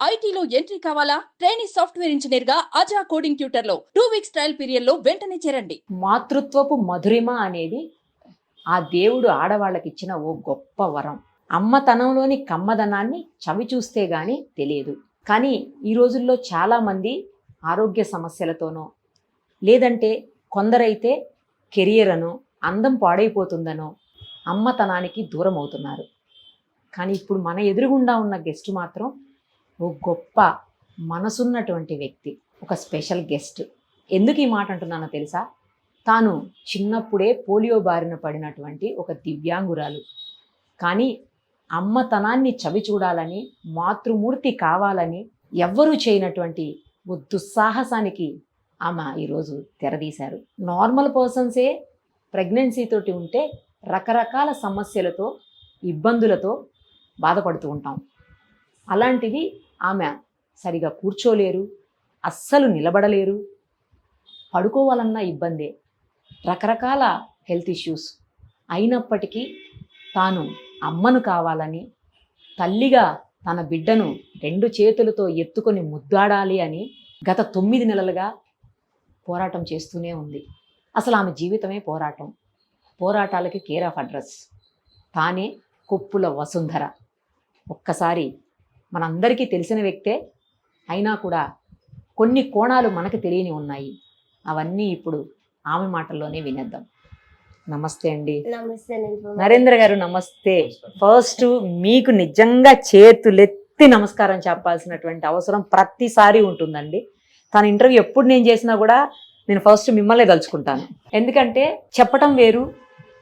ఐటీలో ఎంట్రీ కావాలా? Training software engineer గా అజా కోడింగ్ ట్యూటర్ లో 2 వీక్స్ ట్రయల్ పీరియడ్ లో వెంటనే చేరండి. మాతృత్వపు మధురిమ అనేది ఆ దేవుడు ఆడవాళ్ళకి ఇచ్చిన ఓ గొప్ప వరం. అమ్మతనంలోని కమ్మదనాన్ని చవి చూస్తే గాని తెలియదు. కానీ ఈ రోజుల్లో చాలామంది ఆరోగ్య సమస్యలతోనో లేదంటే కొందరైతే కెరియర్ అనో అందం పాడైపోతుందనో అమ్మతనానికి దూరం అవుతున్నారు. కానీ ఇప్పుడు మన ఎదురుగుండా ఉన్న గెస్ట్ మాత్రం ఓ గొప్ప మనసున్నటువంటి వ్యక్తి, ఒక స్పెషల్ గెస్ట్. ఎందుకు ఈ మాట అంటున్నానో తెలుసా? తాను చిన్నప్పుడే పోలియో బారిన పడినటువంటి ఒక దివ్యాంగురాలు. కానీ అమ్మతనాన్ని చవి చూడాలని, మాతృమూర్తి కావాలని ఎవ్వరూ చేయనటువంటి ఓ దుస్సాహసానికి ఆమె ఈరోజు తెరదీశారు. నార్మల్ పర్సన్సే ప్రెగ్నెన్సీ తోటి ఉంటే రకరకాల సమస్యలతో, ఇబ్బందులతో బాధపడుతూ ఉంటాం. అలాంటిది ఆమె సరిగా కూర్చోలేరు, అస్సలు నిలబడలేరు, పడుకోవాలన్న ఇబ్బందే, రకరకాల హెల్త్ ఇష్యూస్. అయినప్పటికీ తాను అమ్మను కావాలని, తల్లిగా తన బిడ్డను 2 చేతులతో ఎత్తుకొని ముద్దాడాలి అని గత 9 నెలలుగా పోరాటం చేస్తూనే ఉంది. అసలు ఆమె జీవితమే పోరాటం. పోరాటాలకి కేర్ ఆఫ్ అడ్రస్ తానే కొప్పుల వసుంధర. ఒక్కసారి మనందరికీ తెలిసిన వ్యక్తే అయినా కూడా కొన్ని కోణాలు మనకు తెలియని ఉన్నాయి. అవన్నీ ఇప్పుడు ఆమె మాటల్లోనే వినేద్దాం. నమస్తే అండి. నమస్తే నరేంద్ర గారు, నమస్తే. ఫస్ట్ మీకు నిజంగా చేతులెత్తి నమస్కారం చెప్పాల్సినటువంటి అవసరం ప్రతిసారి ఉంటుందండి. తన ఇంటర్వ్యూ ఎప్పుడు నేను చేసినా కూడా నేను ఫస్ట్ మిమ్మల్నే తలుచుకుంటాను. ఎందుకంటే చెప్పటం వేరు,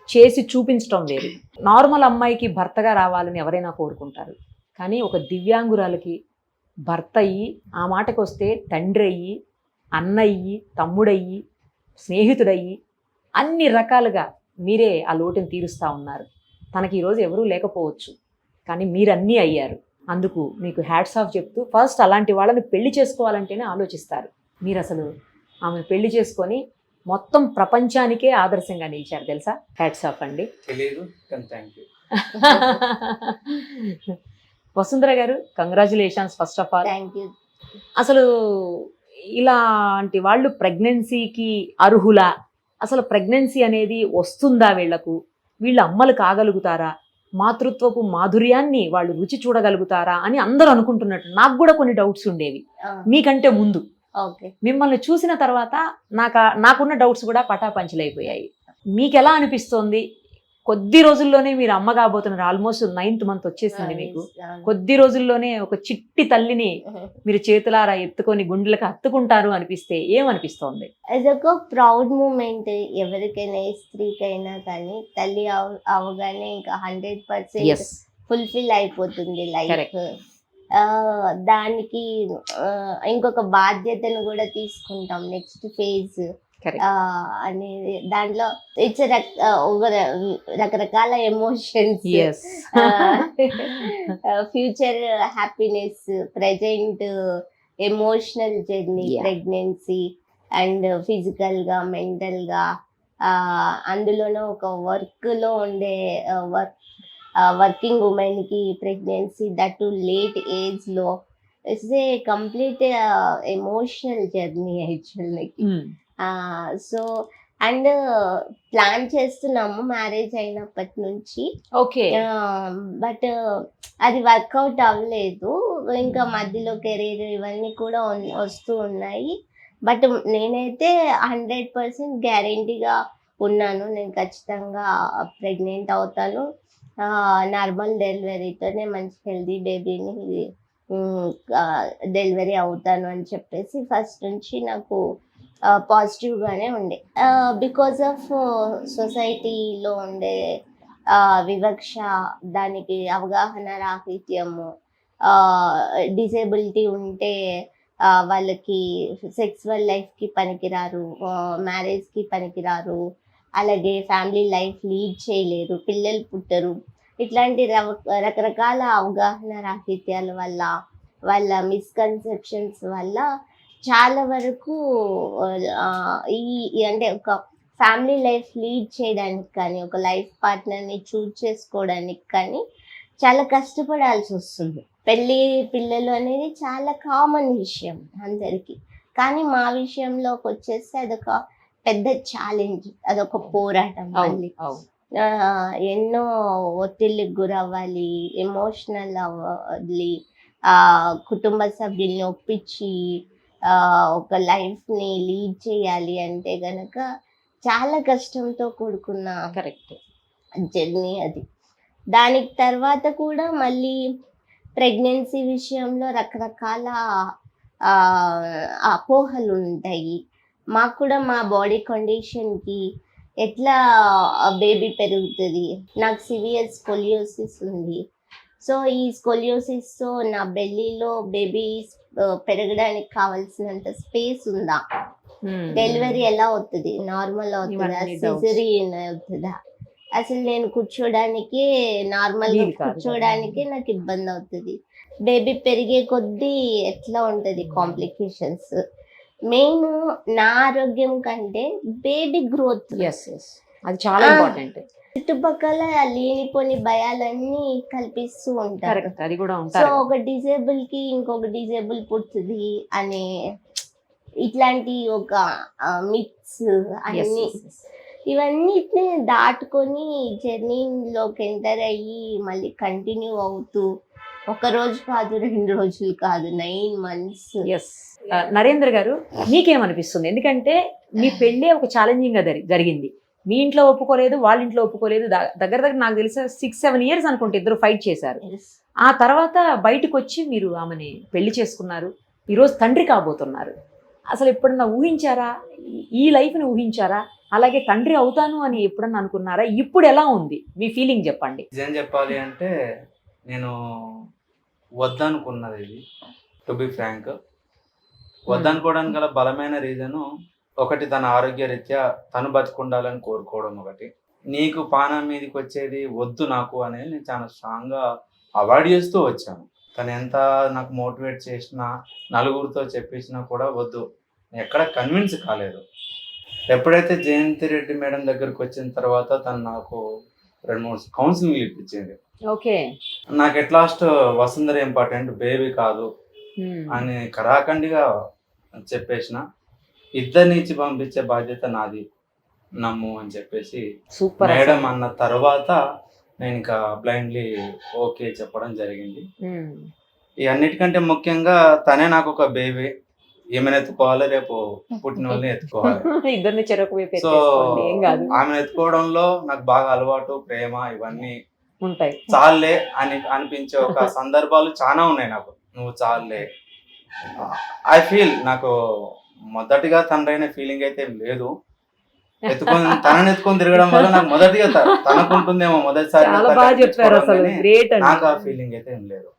చేసి చూపించటం వేరు. నార్మల్ అమ్మాయికి భర్తగా రావాలని ఎవరైనా కోరుకుంటారు. కానీ ఒక దివ్యాంగురాలకి భర్త అయ్యి, ఆ మాటకు వస్తే తండ్రి అయ్యి, అన్నయ్యి, తమ్ముడయ్యి, స్నేహితుడయ్యి, అన్ని రకాలుగా మీరే ఆ లోటుని తీరుస్తూ ఉన్నారు. తనకి ఈరోజు ఎవరూ లేకపోవచ్చు, కానీ మీరన్నీ అయ్యారు. అందుకు మీకు హ్యాట్స్ ఆఫ్ చెప్తూ, ఫస్ట్ అలాంటి వాళ్ళని పెళ్లి చేసుకోవాలంటేనే ఆలోచిస్తారు. మీరు అసలు ఆమెను పెళ్లి చేసుకొని మొత్తం ప్రపంచానికే ఆదర్శంగా నిలిచారు తెలుసా. హ్యాట్స్ ఆఫ్ అండి. వసుంధర గారు, congratulations first of all. Thank you. అసలు ఇలాంటి వాళ్ళు ప్రెగ్నెన్సీకి అర్హులా? అసలు ప్రెగ్నెన్సీ అనేది వస్తుందా వీళ్లకు? వీళ్ళు అమ్మలు కాగలుగుతారా? మాతృత్వపు మాధుర్యాన్ని వాళ్ళు రుచి చూడగలుగుతారా అని అందరూ అనుకుంటున్నట్టు నాకు కూడా కొన్ని డౌట్స్ ఉండేవి మీకంటే ముందు. మిమ్మల్ని చూసిన తర్వాత నాకున్న డౌట్స్ కూడా పటాపంచలైపోయాయి. మీకు ఎలా అనిపిస్తోంది? కొద్ది రోజుల్లోనే మీరు అమ్మ కాబోతున్నారు. ఆల్మోస్ట్ 9th మంత్ వచ్చేసింది మీకు. కొద్ది రోజుల్లోనే ఒక చిట్టి తల్లిని మీరు చేతులారా ఎత్తుకొని గుండెలకు హత్తుకుంటారు అనిపిస్తే ఏమనిపిస్తోంది? అదొక ప్రౌడ్ మూమెంట్. ఎవరికైనా, స్త్రీకైనా కానీ తల్లి అవగానే ఇంకా 100% ఫుల్ఫిల్ అయిపోతుంది లైఫ్. దానికి ఇంకొక బాధ్యతను కూడా తీసుకుంటాం, నెక్స్ట్ ఫేజ్ అనేది. దాంట్లో ఇట్స్ రకరకాల emotions, future happiness, present emotional journey, pregnancy and physical గా, మెంటల్ గా, అందులోనూ ఒక వర్క్ లో ఉండే వర్కింగ్ ఉమెన్ కి pregnancy, that too late age లో, it's a complete emotional journey actually. So and plan చేస్తున్నాము మ్యారేజ్ అయినప్పటి నుంచి. ఓకే. బట్ అది వర్కౌట్ అవ్వలేదు. ఇంకా మధ్యలో కెరీర్ ఇవన్నీ కూడా వస్తూ ఉన్నాయి. బట్ నేనైతే 100% గ్యారెంటీగా ఉన్నాను, నేను ఖచ్చితంగా ప్రెగ్నెంట్ అవుతాను. నార్మల్ డెలివరీతోనే మంచి హెల్దీ బేబీని డెలివరీ అవుతాను అని చెప్పేసి ఫస్ట్ నుంచి నాకు పాజిటివ్గానే ఉండే. బికాజ్ ఆఫ్ సొసైటీలో ఉండే వివక్ష, దానికి అవగాహన రాహిత్యము, డిసేబిలిటీ ఉంటే వాళ్ళకి సెక్సువల్ లైఫ్కి పనికిరారు, మ్యారేజ్కి పనికిరారు, అలాగే ఫ్యామిలీ లైఫ్ లీడ్ చేయలేరు, పిల్లలు పుట్టరు, ఇట్లాంటి రకరకాల అవగాహన రాహిత్యాల వల్ల, వాళ్ళ మిస్కన్సెప్షన్స్ వల్ల చాలా వరకు అంటే ఒక ఫ్యామిలీ లైఫ్ లీడ్ చేయడానికి కానీ, ఒక లైఫ్ పార్ట్నర్ని చూజ్ చేసుకోవడానికి కానీ చాలా కష్టపడాల్సి వస్తుంది. పెళ్ళి పిల్లలు అనేది చాలా కామన్ విషయం అందరికి. కానీ మా విషయంలోకి వచ్చేస్తే అదొక పెద్ద ఛాలెంజ్, అదొక పోరాటం. మళ్ళీ ఎన్నో ఒత్తిళ్ళకి గురవ్వాలి, ఎమోషనల్ అవ్వాలి, కుటుంబ సభ్యుల్ని ఒప్పించి ఒక లైఫ్ని లీడ్ చేయాలి అంటే గనక చాలా కష్టంతో కూడుకున్న కరెక్ట్ జర్నీ అది. దానికి తర్వాత కూడా మళ్ళీ ప్రెగ్నెన్సీ విషయంలో రకరకాల అపోహలు ఉంటాయి. మాకు కూడా మా బాడీ కండిషన్కి ఎట్లా బేబీ పెరుగుతుంది. నాకు సివియర్ స్కోలియోసిస్ ఉంది. సో ఈ స్కోలియోసిస్తో నా బెల్లీలో బేబీ పెరగడానికి కావాల్సినంత స్పేస్ ఉందా, డెలివరీ ఎలా అవుతుంది, నార్మల్ అవుతుందా, సిజరీన్ అవుతుందా, అసలు నేను కూర్చోడానికి నార్మల్గా కూర్చోడానికి నాకు ఇబ్బంది అవుతుంది, బేబీ పెరిగే కొద్దీ ఎట్లా ఉంటుంది కాంప్లికేషన్స్. మెయిన్ నా ఆరోగ్యం కంటే బేబీ గ్రోత్, అది చాలా ఇంపార్టెంట్. చుట్టుపక్కల లేనిపోని భయాలన్నీ కల్పిస్తూ ఉంటారు. అది కూడా సో ఒక డిజేబుల్ కి ఇంకొక డిజేబుల్ పుడుతుంది అనే ఇట్లాంటి ఒక మిత్స్ అన్ని, ఇవన్నిటిని దాటుకొని జర్నీలోకి ఎంటర్ అయ్యి మళ్ళీ కంటిన్యూ అవుతూ ఒక రోజు కాదు, 2 రోజులు కాదు, 9 months. నరేంద్ర గారు, మీకేమనిపిస్తుంది? ఎందుకంటే మీ పెళ్ళే ఒక ఛాలెంజింగ్ గా జరిగింది. మీ ఇంట్లో ఒప్పుకోలేదు, వాళ్ళ ఇంట్లో ఒప్పుకోలేదు. దగ్గర నాకు తెలిసి 6-7 years అనుకుంటే ఇద్దరు ఫైట్ చేశారు. ఆ తర్వాత బయటకు వచ్చి మీరు ఆమెని పెళ్లి చేసుకున్నారు. ఈరోజు తండ్రి కాబోతున్నారు. అసలు ఎప్పుడన్నా ఊహించారా? ఈ లైఫ్ని ఊహించారా? అలాగే తండ్రి అవుతాను అని ఎప్పుడన్నా అనుకున్నారా? ఇప్పుడు ఎలా ఉంది మీ ఫీలింగ్ చెప్పండి. నిజం చెప్పాలి అంటే నేను వద్దనుకున్నది ఇది, టు బి ఫ్రాంక్. వద్దనుకోవడానికి గల బలమైన రీజను ఒకటి, తన ఆరోగ్య రీత్యా తను బతుకుండాలని కోరుకోవడం ఒకటి. నీకు పానం మీదకి వచ్చేది వద్దు నాకు అనేది నేను చాలా స్ట్రాంగ్గా అవాయిడ్ చేస్తూ వచ్చాను. తను ఎంత నాకు మోటివేట్ చేసినా, నలుగురితో చెప్పించినా కూడా వద్దు, ఎక్కడ కన్విన్స్ కాలేదు. ఎప్పుడైతే జయంతి రెడ్డి మేడం దగ్గరికి వచ్చిన తర్వాత తను నాకు 2-3 కౌన్సిలింగ్ ఇప్పించింది. ఓకే, నాకు at last Vasundhara important, baby కాదు అని కరాఖండిగా చెప్పేసిన. ఇద్దరిని ఇచ్చి పంపించే బాధ్యత నాది, నమ్ము అని చెప్పేసి సూపర్ మేడం అన్న తర్వాత నేను ఇంకా బ్లైండ్లీ ఓకే చెప్పడం జరిగింది. ఈ అన్నిటికంటే ముఖ్యంగా తనే నాకు ఒక బేబీ, ఏమైనా ఎత్తుకోవాలి, రేపు పుట్టిన వాళ్ళని ఎత్తుకోవాలి. ఇద్దరిని చెరకు. సో ఆమెను ఎత్తుకోవడంలో నాకు బాగా అలవాటు, ప్రేమ ఇవన్నీ ఉంటాయి. చాలే అని అనిపించే ఒక సందర్భాలు చాలా ఉన్నాయి నాకు. నువ్వు చాలే, ఐ ఫీల్ నాకు మొదటిగా తండ్రైన ఫీలింగ్ అయితే లేదు. తనని ఎత్తుకొని తిరగడం వల్ల నాకు మొదటిగా తనకుంటుందేమో మొదటిసారి నాకు ఆ ఫీలింగ్ అయితే ఏం లేదు.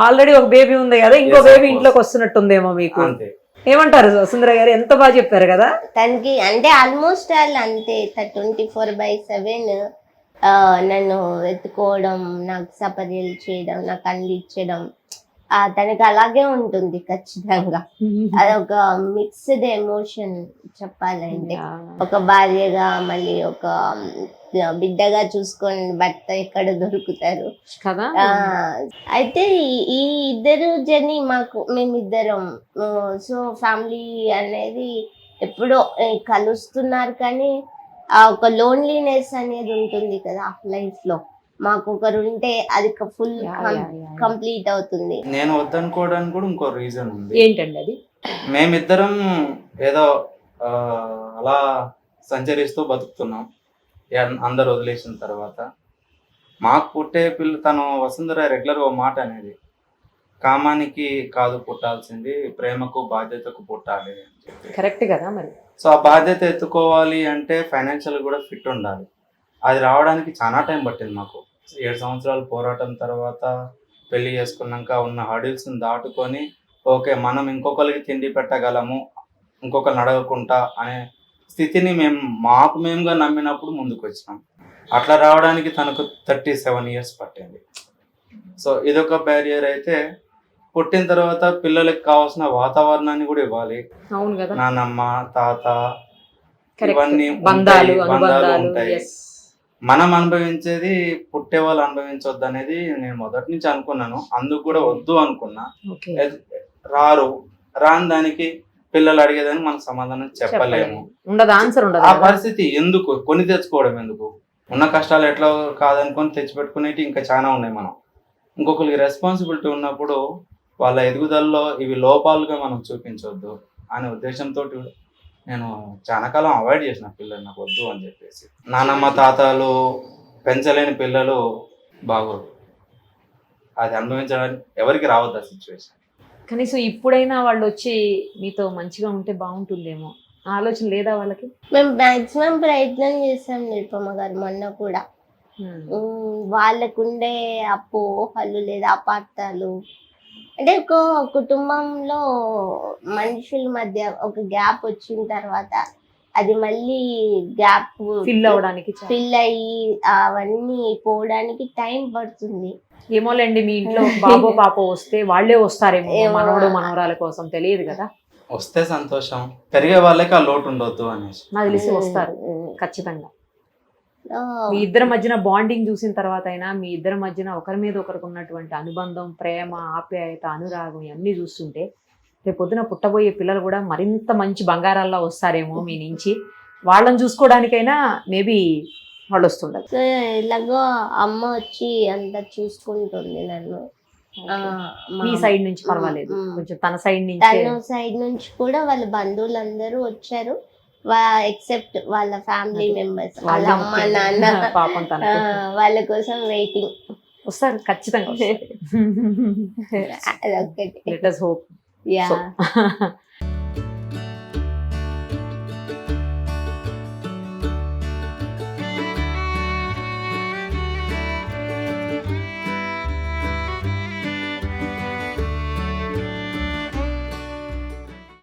ఆల్రెడీ ఒక బేబీ ఉంది కదా, ఇంకో బేబీ ఇంట్లోకి వస్తున్నట్టుందేమో మీకు. అంతే. ఏమంటారు సుందర గారు? ఎంత బాగా చెప్పారు కదా. తనకి అంటే ఆల్మోస్ట్ అంతే 24/7 నన్ను ఎత్తుకోవడం, నాకు సపర్యలు చేయడం, నాకు అందించడం తనకి అలాగే ఉంటుంది ఖచ్చితంగా. అదొక మిక్స్డ్ ఎమోషన్ చెప్పాలంటే. ఒక భార్యగా, మళ్ళీ ఒక బిడ్డగా చూసుకొని భర్త ఎక్కడ దొరుకుతారు కదా. అయితే ఈ ఇద్దరు జర్నీ మేమిద్దరం, సో ఫ్యామిలీ అనేది ఎప్పుడో కలుస్తున్నారు, కానీ ఆ ఒక లోన్లీనెస్ అనేది ఉంటుంది కదా లైఫ్ లో. మాకు ఒకరు ఉంటే అది ఫుల్ కంప్లీట్ అవుతుంది. నేను వద్దనుకోవడానికి కూడా ఇంకో రీజన్ ఉంది. ఏంటండి అది? మేమిద్దరం ఏదో అలా సంచరిస్తూ బతుకుతున్నాం. అందరు వదిలేసిన తర్వాత మాకు పుట్టే పిల్ల, తను వసుంధర రెగ్యులర్ ఓ మాట అనేది, కామానికి కాదు పుట్టాల్సింది, ప్రేమకు బాధ్యతకు పుట్టాలి అని చెప్పి. కరెక్ట్ కదా మరి. సో ఆ బాధ్యత ఎత్తుకోవాలి అంటే ఫైనాన్షియల్ కూడా ఫిట్ ఉండాలి. అది రావడానికి చాలా టైం పట్టింది మాకు. 7 సంవత్సరాలు పోరాటం తర్వాత పెళ్లి చేసుకున్నాక ఉన్న హడిల్స్ని దాటుకొని ఓకే మనం ఇంకొకరికి తిండి పెట్టగలము, ఇంకొకరిని అడగకుండా అనే స్థితిని మాకు మేముగా నమ్మినప్పుడు ముందుకు వచ్చినాం. అట్లా రావడానికి తనకు 37 years పట్టింది. సో ఇదొక బ్యారియర్. అయితే పుట్టిన తర్వాత పిల్లలకి కావాల్సిన వాతావరణాన్ని కూడా ఇవ్వాలి. అవును కదా. నానమ్మ, తాత, Correct. ఇవన్నీ బంధాలు ఉంటాయి. మనం అనుభవించేది పుట్టే వాళ్ళు అనుభవించొద్దు అనేది నేను మొదటి నుంచి అనుకున్నాను. అందుకు కూడా వద్దు అనుకున్నా. ఓకే. రారు, రాని దానికి పిల్లలు అడిగేదానికి మనం సమాధానం చెప్పలేము. ఉండదు, ఆన్సర్ ఉండదు ఆ కదా. పరిస్థితి ఎందుకు, కొని తెచ్చుకోవడం ఎందుకు? ఉన్న కష్టాలు ఎట్లా కాదనుకొని తెచ్చిపెట్టుకునేవి ఇంకా చాలా ఉన్నాయి. మనం ఇంకొకరికి రెస్పాన్సిబిలిటీ ఉన్నప్పుడు వాళ్ళ ఎదుగుదలలో ఇవి లోపాలుగా మనం చూపించవద్దు అనే ఉద్దేశంతో నేను చాలా కాలం అవాయిడ్ చేసిన పిల్లలు, నాకు వద్దు అని చెప్పేసి. నానమ్మ తాతలు పెంచలేని పిల్లలు బాగోదు, అది అనుభవించడానికి ఎవరికి రావద్దు ఆ సిచ్యువేషన్. కనీసం ఇప్పుడైనా వాళ్ళు వచ్చి మీతో మంచిగా ఉంటే బాగుంటుందేమో ఆలోచన లేదా వాళ్ళకి? మేము మాక్సిమం ప్రయత్నం చేసాం నిరుపమ గారు. మొన్న కూడా వాళ్ళకుండే అపోహలు లేదా అపార్థాలు, అంటే ఒక కుటుంబంలో మనుషుల మధ్య ఒక గ్యాప్ వచ్చిన తర్వాత అది మళ్ళీ గ్యాప్ ఫిల్ అవడానికి ఫిల్ అయ్యి అవన్నీ పోవడానికి టైం పడుతుంది. ఏమోలేండి, మీ ఇంట్లో బాబో పాపో వస్తే వాళ్ళే వస్తారేమో, మనవడు మనవరాల కోసం, తెలియదు కదా. వస్తే సంతోషం, పెరిగే వాళ్ళకి ఆ లోటు ఉండొద్దు అనేసి. నాకు తెలిసి వస్తారు ఖచ్చితంగా. మీ ఇద్దరి మధ్యన బాండింగ్ చూసిన తర్వాత అయినా, మీ ఇద్దరి మధ్యన ఒకరి మీద ఒకరికి ఉన్నటువంటి అనుబంధం, ప్రేమ, ఆప్యాయత, అనురాగం ఇవన్నీ చూస్తుంటే రేపు పొద్దున పుట్టబోయే పిల్లలు కూడా మరింత మంచి బంగారాల్లో వస్తారేమో మీ నుంచి. వాళ్ళని చూసుకోవడానికైనా మేబీ వాళ్ళు వస్తుండదు. సో ఇలాగో అమ్మ వచ్చి అంతా చూసుకుంటుంది నన్ను. మీ సైడ్ నుంచి పర్వాలేదు, కొంచెం తన సైడ్ నుంచి. తన సైడ్ నుంచి కూడా వాళ్ళ బంధువులందరూ వచ్చారు, ఎక్సెప్ట్ వాళ్ళ ఫ్యామిలీ మెంబర్స్, వాళ్ళ అమ్మ నాన్న పాపం తన వాళ్ళ కోసం వెయిటింగ్. వస్తారు ఖచ్చితంగా. అదొక్కటి. Let us hope. యా.